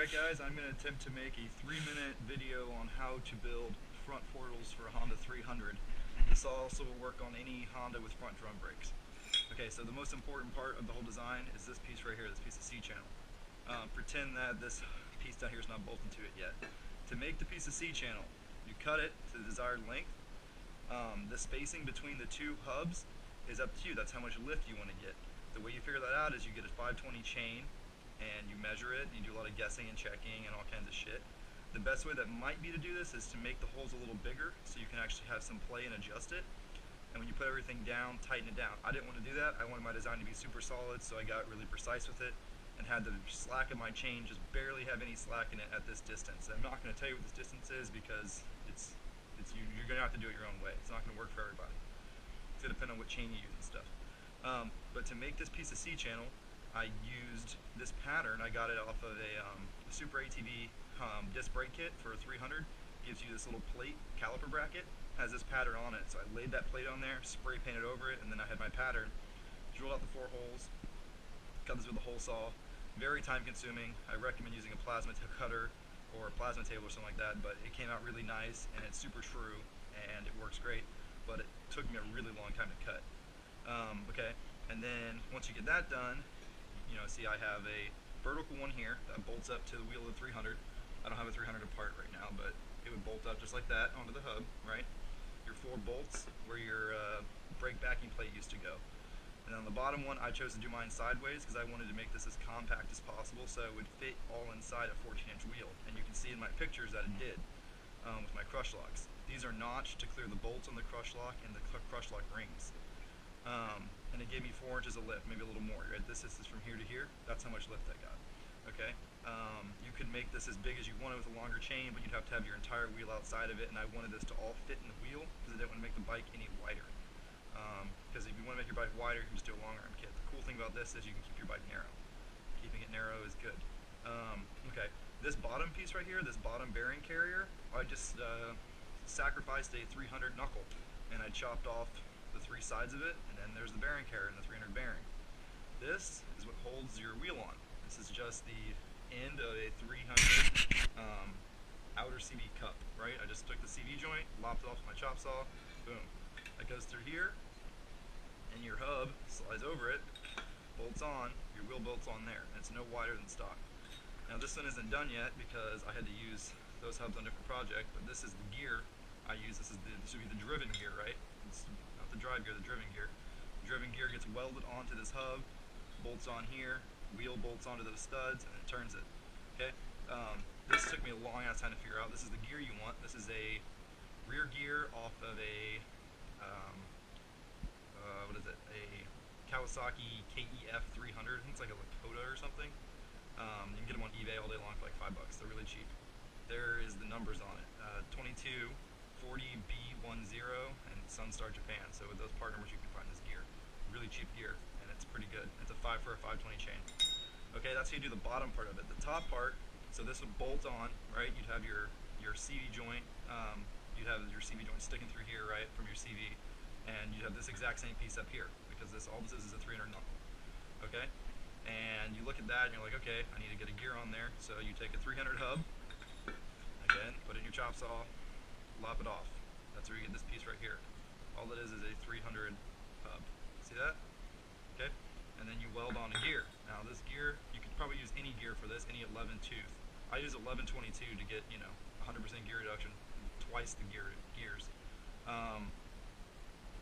Alright guys, I'm going to attempt to make a 3-minute video on how to build front portals for a Honda 300. This also will work on any Honda with front drum brakes. Okay, so the most important part of the whole design is this piece right here, this piece of C-channel. Pretend that this piece down here is not bolted to it yet. To make the piece of C-channel, you cut it to the desired length. The spacing between the two hubs is up to you. That's how much lift you want to get. The way you figure that out is you get a 520 chain and you measure it, and you do a lot of guessing and checking and all kinds of shit. The best way that might be to do this is to make the holes a little bigger so you can actually have some play and adjust it. And when you put everything down, tighten it down. I didn't want to do that. I wanted my design to be super solid, so I got really precise with it and had the slack of my chain just barely have any slack in it at this distance. I'm not going to tell you what this distance is because you're going to have to do it your own way. It's not going to work for everybody. It's going to depend on what chain you use and stuff. But to make this piece of C-channel, I used this pattern. I got it off of a Super ATV disc brake kit for a 300. Gives you this little plate, caliper bracket, has this pattern on it. So I laid that plate on there, spray painted over it, and then I had my pattern. Drilled out the 4 holes, cut this with a hole saw. Very time consuming. I recommend using a plasma cutter or a plasma table or something like that, but it came out really nice and it's super true and it works great, but it took me a really long time to cut. Okay, and then once you get that done, you know, see I have a vertical one here that bolts up to the wheel of the 300. I don't have a 300 apart right now, but it would bolt up just like that onto the hub, right? Your 4 bolts where your brake backing plate used to go. And on the bottom one, I chose to do mine sideways because I wanted to make this as compact as possible so it would fit all inside a 14-inch wheel. And you can see in my pictures that it did with my crush locks. These are notched to clear the bolts on the crush lock and the crush lock rings. And it gave me 4 inches of lift, maybe a little more. Right? This is from here to here. That's how much lift I got. Okay. You could make this as big as you wanted with a longer chain, but you'd have to have your entire wheel outside of it. And I wanted this to all fit in the wheel because I didn't want to make the bike any wider. Because if you want to make your bike wider, you can just do a long arm kit. The cool thing about this is you can keep your bike narrow. Keeping it narrow is good. Okay. This bottom piece right here, this bottom bearing carrier, I just sacrificed a 300 knuckle, and I chopped off the 3 sides of it, and then there's the bearing carrier and the 300 bearing. This is what holds your wheel on. This is just the end of a 300 outer CV cup, right? I just took the CV joint, lopped it off with my chop saw, boom. That goes through here, and your hub slides over it, bolts on, your wheel bolts on there, and it's no wider than stock. Now this one isn't done yet because I had to use those hubs on a different project, but this is the gear I use. This would be the driven gear, right? It's not the drive gear, the driven gear. The driven gear gets welded onto this hub, bolts on here, wheel bolts onto those studs, and it turns it. Okay? This took me a long ass time to figure out. This is the gear you want. This is a rear gear off of a what is it? A Kawasaki KEF 300. I think it's like a Lakota or something. You can get them on eBay all day long for like $5. They're really cheap. There is the numbers on it. 2240B10 and Sunstar Japan. So with those part numbers you can find this gear. Really cheap gear, and it's pretty good. It's a 5 for a 520 chain. Okay, that's how you do the bottom part of it. The top part, so this would bolt on, right? You'd have your CV joint. You'd have your CV joint sticking through here, right, from your CV, and you'd have this exact same piece up here because all this is a 300 knuckle. Okay, and you look at that and you're like, okay, I need to get a gear on there. So you take a 300 hub, again, put it in your chop saw, lop it off. That's where you get this piece right here. All it is a 300 hub. See that? Okay, and then you weld on a gear. Now this gear, you could probably use any gear for this, any 11 tooth. I use 1122 to get, you know, 100% gear reduction, twice the gears.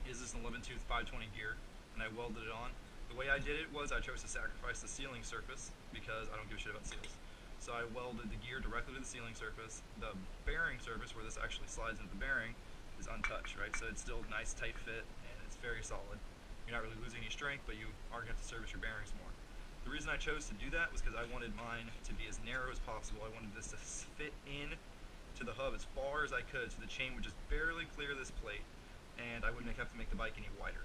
Is this an 11 tooth 520 gear, and I welded it on. The way I did it was I chose to sacrifice the sealing surface because I don't give a shit about seals. So I welded the gear directly to the sealing surface. The bearing surface, where this actually slides into the bearing, is untouched, right? So it's still a nice tight fit, and it's very solid. You're not really losing any strength, but you are going to have to service your bearings more. The reason I chose to do that was because I wanted mine to be as narrow as possible. I wanted this to fit in to the hub as far as I could, so the chain would just barely clear this plate, and I wouldn't have to make the bike any wider.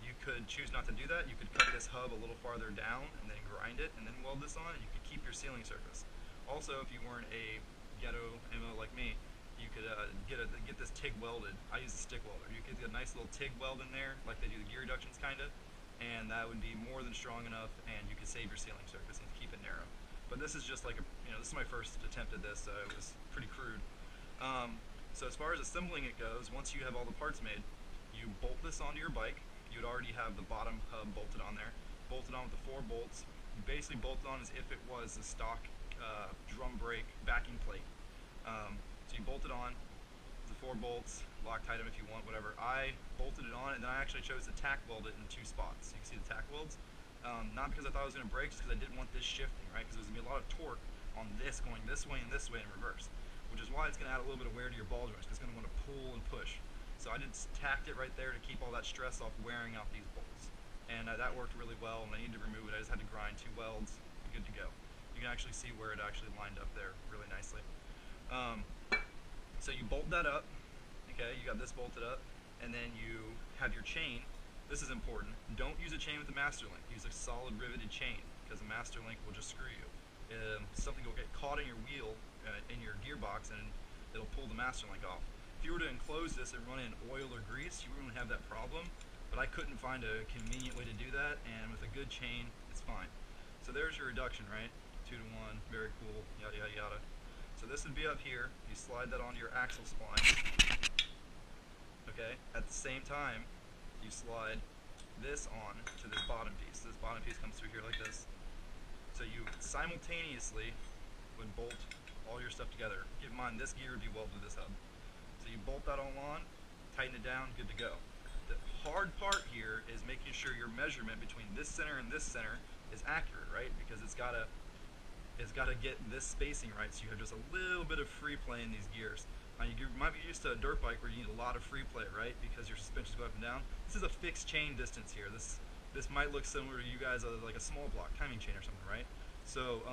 You could choose not to do that. You could cut this hub a little farther down and then grind it and then weld this on, and you could keep your sealing surface. Also, if you weren't a ghetto MO like me, you could get this TIG welded. I use a stick welder. You could get a nice little TIG weld in there, like they do the gear reductions, kinda, and that would be more than strong enough, and you could save your sealing surface and keep it narrow. But this is just like this is my first attempt at this, so it was pretty crude. So as far as assembling it goes, once you have all the parts made, you bolt this onto your bike. You would already have the bottom hub bolted on there, bolted on with the 4 bolts. You basically bolt it on as if it was the stock drum brake backing plate. So you bolt it on, the 4 bolts, Loctite them if you want, whatever. I bolted it on, and then I actually chose to tack weld it in 2 spots. You can see the tack welds. Not because I thought it was going to break, just because I didn't want this shifting, right? Because there's going to be a lot of torque on this going this way and in reverse, which is why it's going to add a little bit of wear to your ball joints, because it's going to want to pull and push. So I just tacked it right there to keep all that stress off wearing out these bolts. And that worked really well, and I needed to remove it. I just had to grind 2 welds, good to go. You can actually see where it actually lined up there really nicely. So you bolt that up, okay, you got this bolted up, and then you have your chain. This is important. Don't use a chain with a master link. Use a solid riveted chain, because a master link will just screw you. Something will get caught in your wheel, in your gearbox, and it'll pull the master link off. If you were to enclose this and run in oil or grease, you wouldn't have that problem, but I couldn't find a convenient way to do that, and with a good chain, it's fine. So there's your reduction, right? 2 to 1, very cool, yada yada yada. So this would be up here. You slide that onto your axle spline. Okay. At the same time, you slide this on to this bottom piece. This bottom piece comes through here like this. So you simultaneously would bolt all your stuff together. Keep in mind, this gear would be welded to this hub. So you bolt that all on, tighten it down, good to go. The hard part here is making sure your measurement between this center and this center is accurate, right? Because it's gotta get this spacing right, so you have just a little bit of free play in these gears. Now you might be used to a dirt bike where you need a lot of free play, right? Because your suspensions go up and down. This is a fixed chain distance here. This might look similar to you guys like a small block timing chain or something, right? So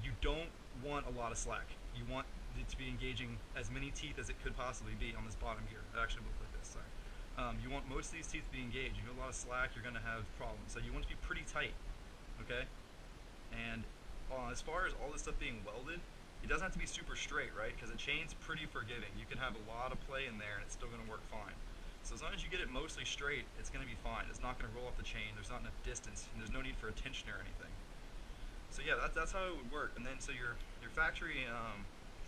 you don't want a lot of slack. You want it to be engaging as many teeth as it could possibly be on this bottom gear. It actually looks like this, sorry. You want most of these teeth to be engaged. You have a lot of slack, you're going to have problems. So you want it to be pretty tight, okay? And as far as all this stuff being welded, it doesn't have to be super straight, right? Because a chain's pretty forgiving. You can have a lot of play in there and it's still going to work fine. So as long as you get it mostly straight, it's going to be fine. It's not going to roll off the chain. There's not enough distance, and there's no need for a tension or anything. So yeah, that's how it would work. And then so your factory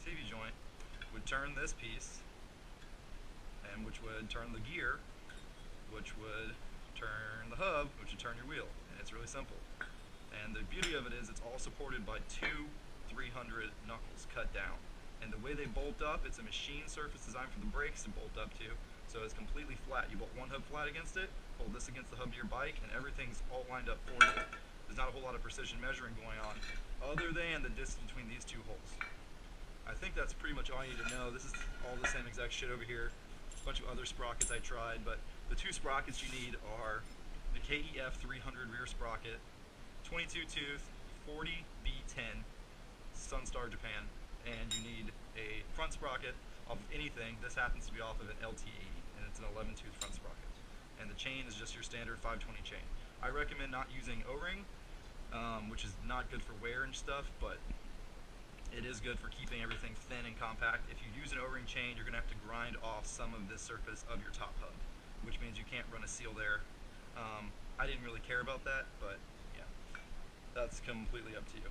CV joint would turn this piece, and which would turn the gear, which would turn the hub, which would turn your wheel. And it's really simple. And the beauty of it is it's all supported by 2 300 knuckles cut down. And the way they bolt up, it's a machine surface designed for the brakes to bolt up to, so it's completely flat. You bolt one hub flat against it, hold this against the hub to your bike, and everything's all lined up for you. There's not a whole lot of precision measuring going on, other than the distance between these 2 holes. I think that's pretty much all you need to know. This is all the same exact shit over here. A bunch of other sprockets I tried, but the 2 sprockets you need are the KEF 300 rear sprocket, 22 tooth, 40 B10, Sunstar Japan, and you need a front sprocket off of anything. This happens to be off of an LT80, and it's an 11 tooth front sprocket. And the chain is just your standard 520 chain. I recommend not using O-ring, which is not good for wear and stuff, but it is good for keeping everything thin and compact. If you use an O-ring chain, you're going to have to grind off some of this surface of your top hub, which means you can't run a seal there. I didn't really care about that, but yeah, that's completely up to you.